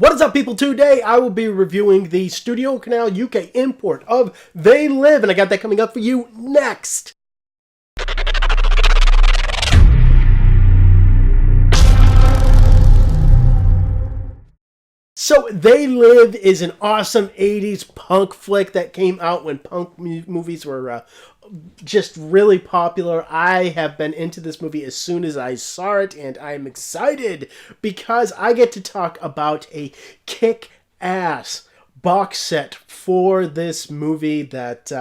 What is up, people? Today I will be reviewing the Studio Canal UK import of They Live, and I got that coming up for you next. So, They Live is an awesome 80s punk flick that came out when punk movies were just really popular. I have been into this movie as soon as I saw it, and I'm excited because I get to talk about a kick-ass box set for this movie that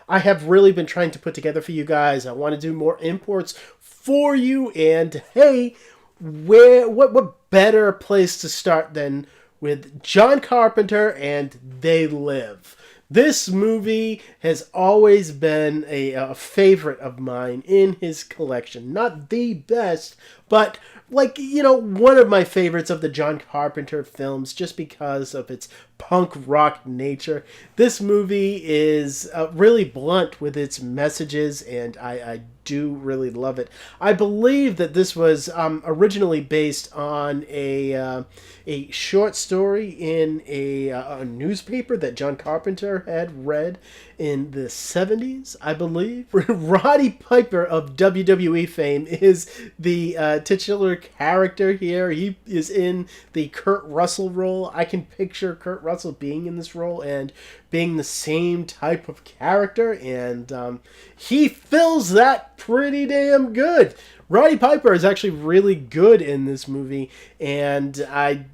I have really been trying to put together for you guys. I want to do more imports for you, and hey, what better place to start than with John Carpenter and They Live. This movie has always been a favorite of mine in his collection. Not the best, but one of my favorites of the John Carpenter films just because of its punk rock nature. This movie is really blunt with its messages, and I do really love it. I believe that this was originally based on a short story in a newspaper that John Carpenter had read in the 70s, I believe. Roddy Piper of WWE fame is the titular character here. He is in the Kurt Russell role. I can picture Kurt Russell being in this role and being the same type of character, and he fills that pretty damn good. Roddy Piper is actually really good in this movie, and I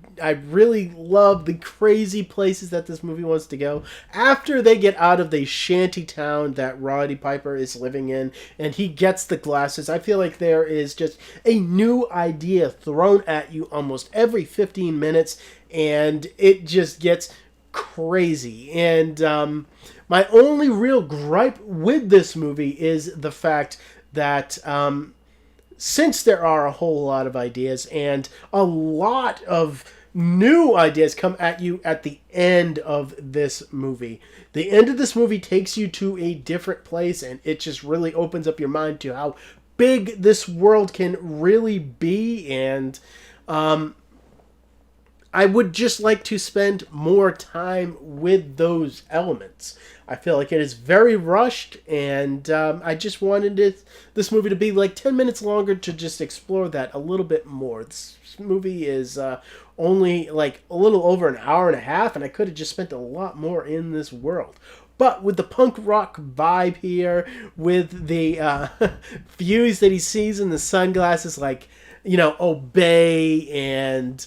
really love the crazy places that this movie wants to go. After they get out of the shanty town that Roddy Piper is living in, and he gets the glasses, I feel like there is just a new idea thrown at you almost every 15 minutes, and it just gets crazy. And my only real gripe with this movie is the fact that since there are a whole lot of ideas and a lot of new ideas come at you at the end of this movie. The end of this movie takes you to a different place, and it just really opens up your mind to how big this world can really be, and I would just like to spend more time with those elements. I feel like it is very rushed, and I just wanted this movie to be like 10 minutes longer to just explore that a little bit more. This movie is only like a little over an hour and a half, and I could have just spent a lot more in this world. But with the punk rock vibe here, with the views that he sees in the sunglasses, like, obey and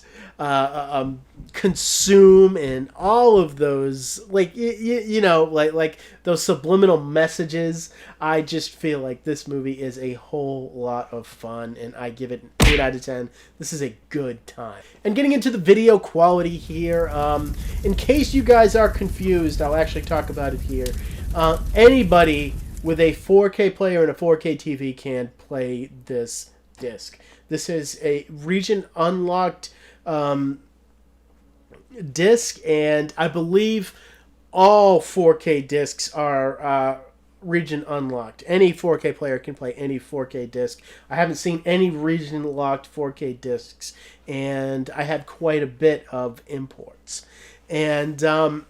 consume and all of those, like those subliminal messages, I just feel like this movie is a whole lot of fun, and I give it an 8 out of 10. This is a good time. And getting into the video quality here, in case you guys are confused, I'll actually talk about it here. Anybody with a 4K player and a 4K TV can play this disc. This is a region unlocked disc, and I believe all 4K discs are region unlocked. Any 4K player can play any 4K disc. I haven't seen any region locked 4K discs, and I have quite a bit of imports. And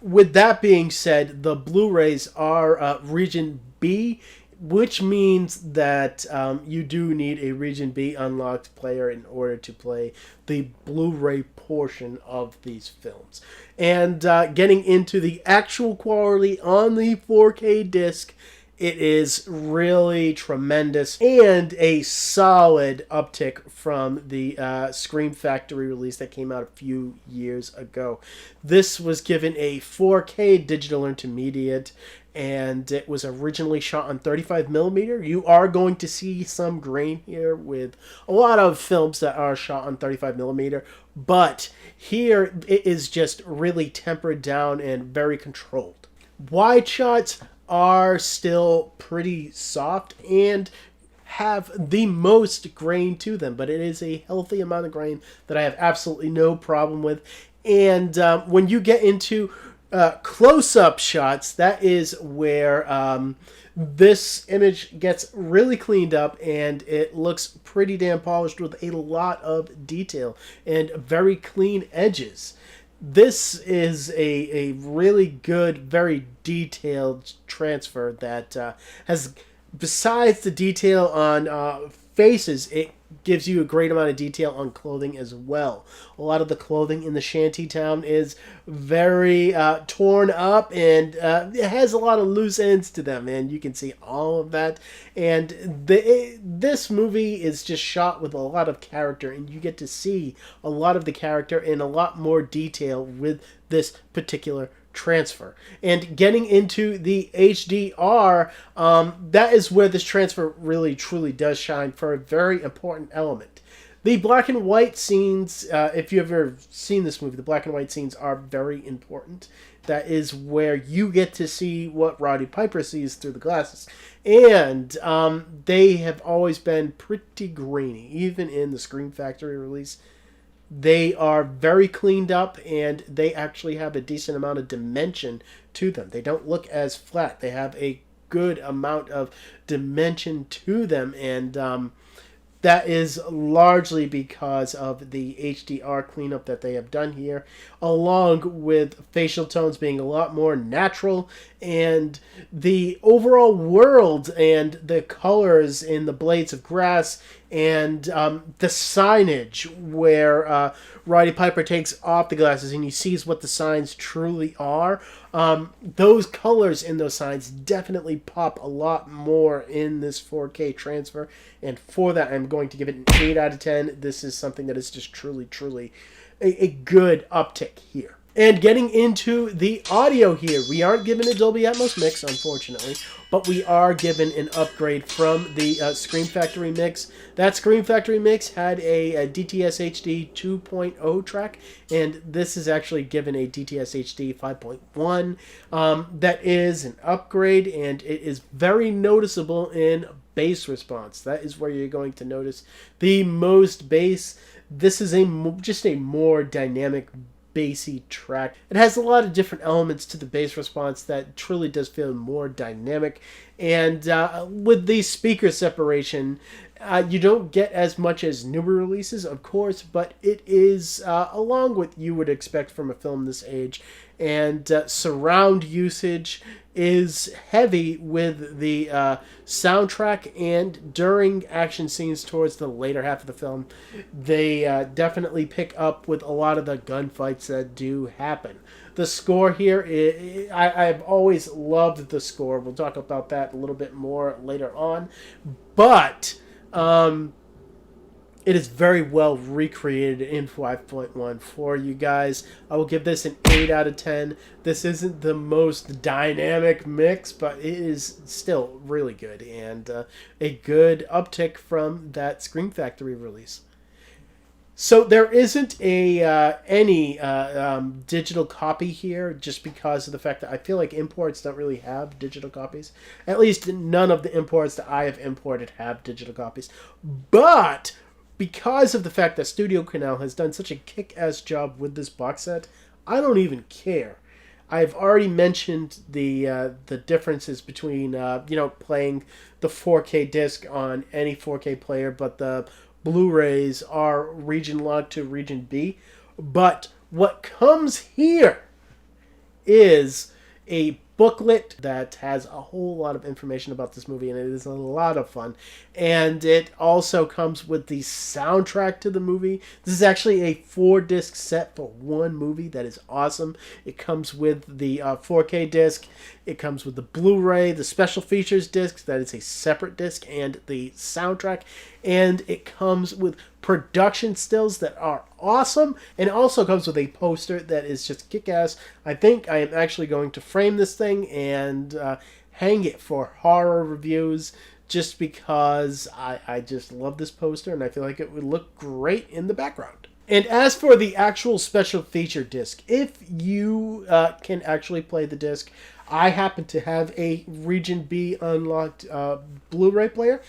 with that being said, the Blu-rays are region B, which means that you do need a Region B unlocked player in order to play the Blu-ray portion of these films. And getting into the actual quality on the 4K disc, it is really tremendous and a solid uptick from the Scream Factory release that came out a few years ago. This was given a 4K digital intermediate, and it was originally shot on 35mm. You are going to see some grain here with a lot of films that are shot on 35mm, but here it is just really tempered down and very controlled. Wide shots are still pretty soft and have the most grain to them, but it is a healthy amount of grain that I have absolutely no problem with. And when you get into close-up shots, that is where this image gets really cleaned up and it looks pretty damn polished with a lot of detail and very clean edges. This is a really good, very detailed transfer that has, besides the detail on faces, it gives you a great amount of detail on clothing as well. A lot of the clothing in the shanty town is very torn up and it has a lot of loose ends to them, and you can see all of that. And this movie is just shot with a lot of character, and you get to see a lot of the character in a lot more detail with this particular transfer. And getting into the HDR, that is where this transfer really truly does shine for a very important element. The black and white scenes, if you've ever seen this movie, the black and white scenes are very important. That is where you get to see what Roddy Piper sees through the glasses. And they have always been pretty grainy, even in the Scream Factory release. They are very cleaned up, and they actually have a decent amount of dimension to them. They don't look as flat. They have a good amount of dimension to them, and that is largely because of the HDR cleanup that they have done here, along with facial tones being a lot more natural, and the overall world and the colors in the blades of grass and the signage where Roddy Piper takes off the glasses and he sees what the signs truly are. Those colors in those signs definitely pop a lot more in this 4K transfer, and for that I'm going to give it an 8 out of 10. This is something that is just truly a good uptick here. And getting into the audio here, we aren't given a Dolby Atmos mix, unfortunately, but we are given an upgrade from the Scream Factory mix. That Scream Factory mix had a DTS HD 2.0 track, and this is actually given a DTS HD 5.1. That is an upgrade, and it is very noticeable in bass response. That is where you're going to notice the most bass. This is just a more dynamic bassy track. It has a lot of different elements to the bass response that truly does feel more dynamic, and with the speaker separation, you don't get as much as newer releases, of course, but it is along what you would expect from a film this age, and surround usage is heavy with the soundtrack, and during action scenes towards the later half of the film, they definitely pick up with a lot of the gunfights that do happen. The score here, I've always loved the score. We'll talk about that a little bit more later on, but it is very well recreated in 5.1 for you guys. I will give this an 8 out of 10. This isn't the most dynamic mix, but it is still really good, and a good uptick from that Scream Factory release. So there isn't any digital copy here, just because of the fact that I feel like imports don't really have digital copies. At least none of the imports that I have imported have digital copies. But because of the fact that Studio Canal has done such a kick-ass job with this box set, I don't even care. I've already mentioned the differences between playing the 4K disc on any 4K player, but the Blu-rays are region locked to region B. But what comes here is a booklet that has a whole lot of information about this movie, and it is a lot of fun. And it also comes with the soundtrack to the movie. This is actually a 4-disc set for one movie. That is awesome. It comes with the 4K disc. It comes with the Blu-ray, the special features disc, that is a separate disc, and the soundtrack. And it comes with production stills that are awesome, and it also comes with a poster that is just kick-ass. I think I am actually going to frame this thing and hang it for horror reviews, just because I just love this poster, and I feel like it would look great in the background. And as for the actual special feature disc, if you can actually play the disc, I happen to have a Region B unlocked Blu-ray player,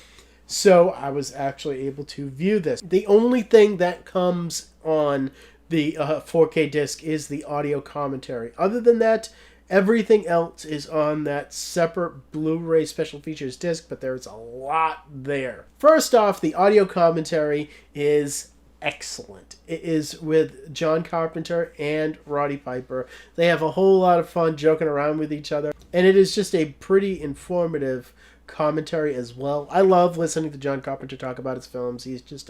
so I was actually able to view this. The only thing that comes on the 4K disc is the audio commentary. Other than that, everything else is on that separate Blu-ray special features disc, but there's a lot there. First off, the audio commentary is excellent. It is with John Carpenter and Roddy Piper. They have a whole lot of fun joking around with each other, and it is just a pretty informative commentary as well. I love listening to John Carpenter talk about his films. He's just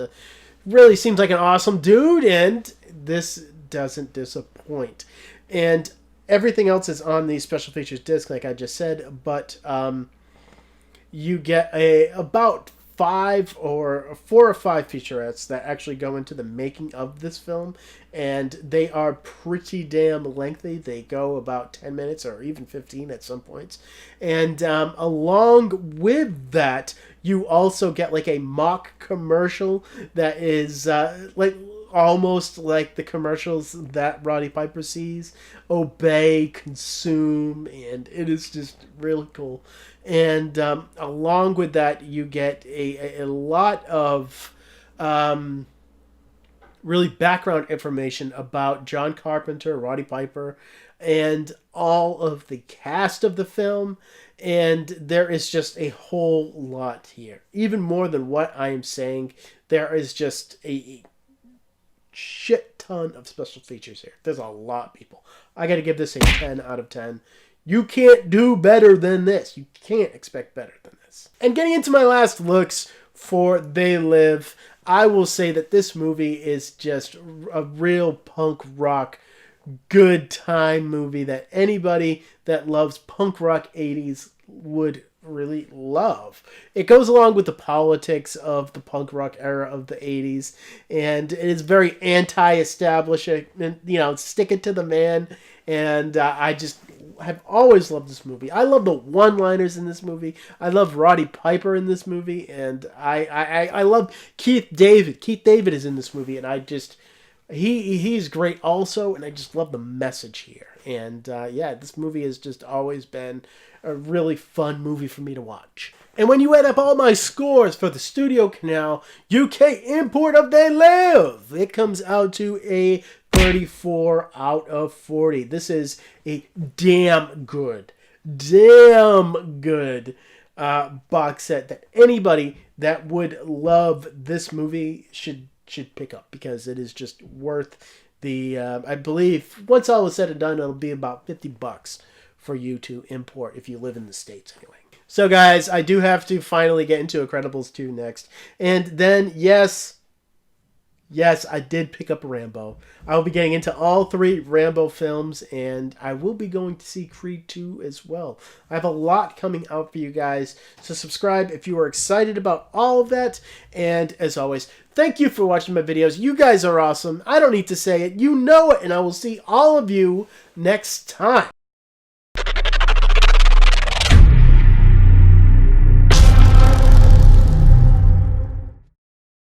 really seems like an awesome dude, and this doesn't disappoint. And everything else is on the special features disc, like I just said, but you get about 4 or 5 featurettes that actually go into the making of this film, and they are pretty damn lengthy. They go about 10 minutes or even 15 at some points. And along with that, you also get like a mock commercial that is like almost like the commercials that Roddy Piper sees. Obey, consume, and it is just really cool. And along with that, you get a lot of really background information about John Carpenter, Roddy Piper, and all of the cast of the film. And there is just a whole lot here. Even more than what I am saying, there is just a shit ton of special features here. There's a lot, people. I got to give this a 10 out of 10. You can't do better than this. You can't expect better than this. And getting into my last looks for They Live, I will say that this movie is just a real punk rock good time movie that anybody that loves punk rock 80s would really love. It goes along with the politics of the punk rock era of the 80s, and it is very anti-establishment, you know, stick it to the man. And I just have always loved this movie. I love the one-liners in this movie. I love Roddy Piper in this movie, and I love Keith David. Keith David is in this movie, and I just he's great also, and I just love the message here. And yeah, this movie has just always been a really fun movie for me to watch. And when you add up all my scores for the Studio Canal UK import of They Live, it comes out to a 34 out of 40. This is a damn good box set that anybody that would love this movie should pick up, because it is just worth the, I believe, once all is said and done, it'll be about $50 for you to import if you live in the States anyway. So guys, I do have to finally get into Incredibles 2 next. And then, yes, I did pick up Rambo. I will be getting into all 3 Rambo films, and I will be going to see Creed 2 as well. I have a lot coming out for you guys, so subscribe if you are excited about all of that. And as always, thank you for watching my videos. You guys are awesome. I don't need to say it. You know it, and I will see all of you next time.